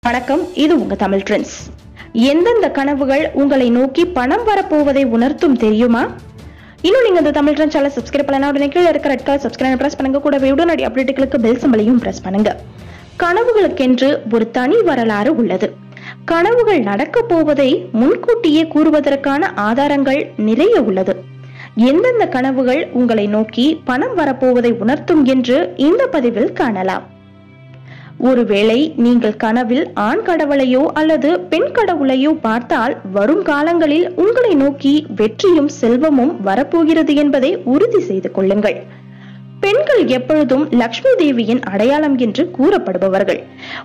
வணக்கம், இது உங்க தமிழ் ட்ரெண்ட்ஸ். எந்தெந்த கனவுகள் உங்களை நோக்கி பணம் வரப்போவதை உணர்த்தும் தெரியுமா? இன்னும் நீங்க இந்த தமிழ் ட்ரெண்ட்ஸ் சேனலை சப்ஸ்கிரைப் பண்ணலாம். உடனே கீழே இருக்க ரெட் கலர் சப்ஸ்கிரைப் பிரஸ் பண்ணுங்க. கூடவே உடனடி அப்டேட்டுகளுக்கு பெல் சிம்பலையும் பிரஸ் பண்ணுங்க. கனவுகளுக்கென்று ஒரு தனி வரலாறு உள்ளது. கனவுகள் நடக்க போவதை முன்கூட்டியே கூறுவதற்கான ஆதாரங்கள் நிறைய உள்ளது. எந்தெந்த கனவுகள் உங்களை நோக்கி பணம் வரப்போவதை உணர்த்தும் என்று இந்த பதிவில் காணலாம். ஒருவேளை நீங்கள் கனவில் ஆண் கடவுளையோ அல்லது பெண் கடவுளையோ பார்த்தால் வரும் காலங்களில் உங்களை நோக்கி வெற்றியும் செல்வமும் வரப்போகிறது என்பதை உறுதி செய்து கொள்ளுங்கள். பெண்கள் எப்பொழுதும் லக்ஷ்மி தேவியின் அடையாளம் என்று கூறப்படுபவர்கள்.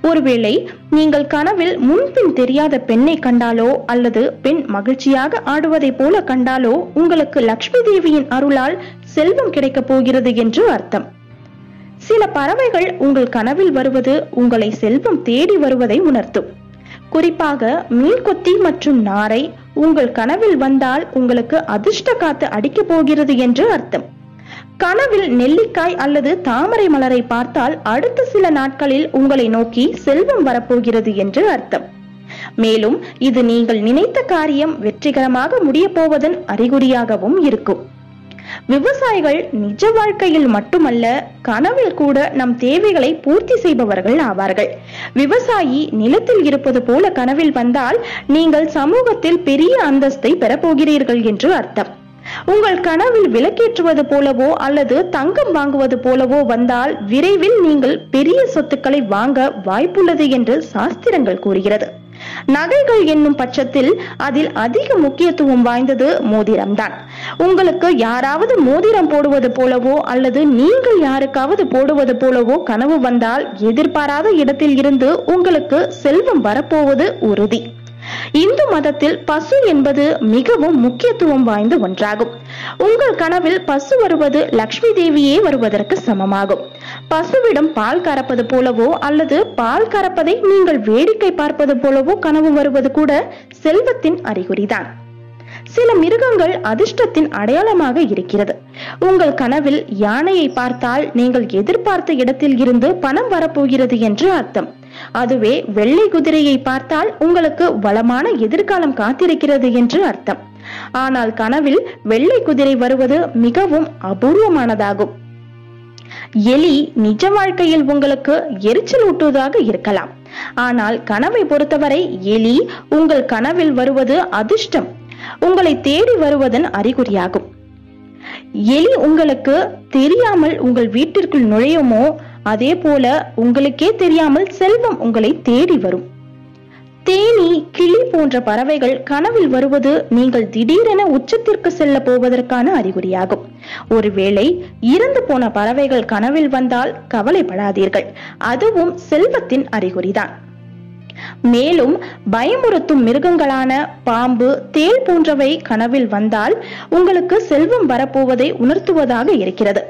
ஒருவேளை நீங்கள் கனவில் முன்பின் தெரியாத பெண்ணை கண்டாலோ அல்லது பெண் மகிழ்ச்சியாக ஆடுவதை போல கண்டாலோ உங்களுக்கு லக்ஷ்மி தேவியின் அருளால் செல்வம் கிடைக்கப் போகிறது என்று அர்த்தம். சில பறவைகள் உங்கள் கனவில் வருவது உங்களை செல்வம் தேடி வருவதை உணர்த்தும். குறிப்பாக மீன்கொத்தி மற்றும் நாரை உங்கள் கனவில் வந்தால் உங்களுக்கு அதிர்ஷ்ட காத்து அடிக்கப் போகிறது என்று அர்த்தம். கனவில் நெல்லிக்காய் அல்லது தாமரை மலரை பார்த்தால் அடுத்த சில நாட்களில் உங்களை நோக்கி செல்வம் வரப்போகிறது என்று அர்த்தம். மேலும் இது நீங்கள் நினைத்த காரியம் வெற்றிகரமாக முடிய போவதன் அறிகுறியாகவும் இருக்கும். விவசாயிகள் நிஜ வாழ்க்கையில் மட்டுமல்ல, கனவில் கூட நம் தேவைகளை பூர்த்தி செய்பவர்கள் ஆவார்கள். விவசாயி நிலத்தில் இருப்பது போல கனவில் வந்தால் நீங்கள் சமூகத்தில் பெரிய அந்தஸ்தை பெறப்போகிறீர்கள் என்று அர்த்தம். உங்கள் கனவில் விளக்கேற்றுவது போலவோ அல்லது தங்கம் வாங்குவது போலவோ வந்தால் விரைவில் நீங்கள் பெரிய சொத்துக்களை வாங்க வாய்ப்புள்ளது என்று சாஸ்திரங்கள் கூறுகிறது. நகைகள் என்னும் பட்சத்தில் அதில் அதிக முக்கியத்துவம் வாய்ந்தது மோதிரம்தான். உங்களுக்கு யாராவது மோதிரம் போடுவது போலவோ அல்லது நீங்கள் யாருக்காவது போடுவது போலவோ கனவு வந்தால் எதிர்பாராத இடத்தில் இருந்து உங்களுக்கு செல்வம் வரப்போவது உறுதி. இந்து மதத்தில் பசு என்பது மிகவும் முக்கியத்துவம் வாய்ந்த ஒன்றாகும். உங்கள் கனவில் பசு வருவது லக்ஷ்மி தேவியே வருவதற்கு சமமாகும். பசுவிடம் பால் கறப்பது போலவோ அல்லது பால் கறப்பதை நீங்கள் வேடிக்கை பார்ப்பது போலவோ கனவு வருவது கூட செல்வத்தின் அறிகுறிதான். சில மிருகங்கள் அதிர்ஷ்டத்தின் அடையாளமாக இருக்கிறது. உங்கள் கனவில் யானையை பார்த்தால் நீங்கள் எதிர்பார்த்த இடத்தில் இருந்து பணம் வரப்போகிறது என்று அர்த்தம். அதுவே வெள்ளை குதிரையை பார்த்தால் உங்களுக்கு வளமான எதிர்காலம் காத்திருக்கிறது என்று அர்த்தம். ஆனால் கனவில் வெள்ளை குதிரை வருவது மிகவும் அபூர்வமானதாகும். எலி நிஜ வாழ்க்கையில் உங்களுக்கு எரிச்சல் ஊட்டுவதாக இருக்கலாம். ஆனால் கனவை பொறுத்தவரை எலி உங்கள் கனவில் வருவது அதிர்ஷ்டம், உங்களை தேடி வருவதன் அறிகுறியாகும். எலி உங்களுக்கு தெரியாமல் உங்கள் வீட்டிற்குள் நுழையுமோ அதே போல உங்களுக்கே தெரியாமல் செல்வம் உங்களை தேடி வரும். தேனி, கிளி போன்ற பறவைகள் கனவில் வருவது நீங்கள் திடீரென உச்சத்திற்கு செல்ல போவதற்கான அறிகுறியாகும். ஒருவேளை இறந்து போன பறவைகள் கனவில் வந்தால் கவலைப்படாதீர்கள், அதுவும் செல்வத்தின் அறிகுறிதான். மேலும் பயமுறுத்தும் மிருகங்களான பாம்பு, தேள் போன்றவை கனவில் வந்தால் உங்களுக்கு செல்வம் வரப்போவதை உணர்த்துவதாக இருக்கிறது.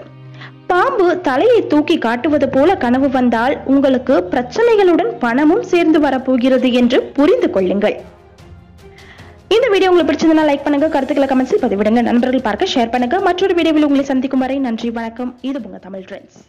பாம்பு தலையை தூக்கி காட்டுவது போல கனவு வந்தால் உங்களுக்கு பிரச்சனைகளுடன் பணமும் சேர்ந்து வரப்போகிறது என்று புரிந்து கொள்ளுங்கள். இந்த வீடியோ உங்களுக்கு பிடிச்சதுன்னா லைக் பண்ணுங்க, கருத்துக்களை கமெண்ட்ஸில் பதிவிடுங்க, நண்பர்கள் பார்க்க ஷேர் பண்ணுங்க. மற்றொரு வீடியோவில் உங்களை சந்திக்கும் வரை நன்றி, வணக்கம். இது உங்க தமிழ் ட்ரெண்ட்ஸ்.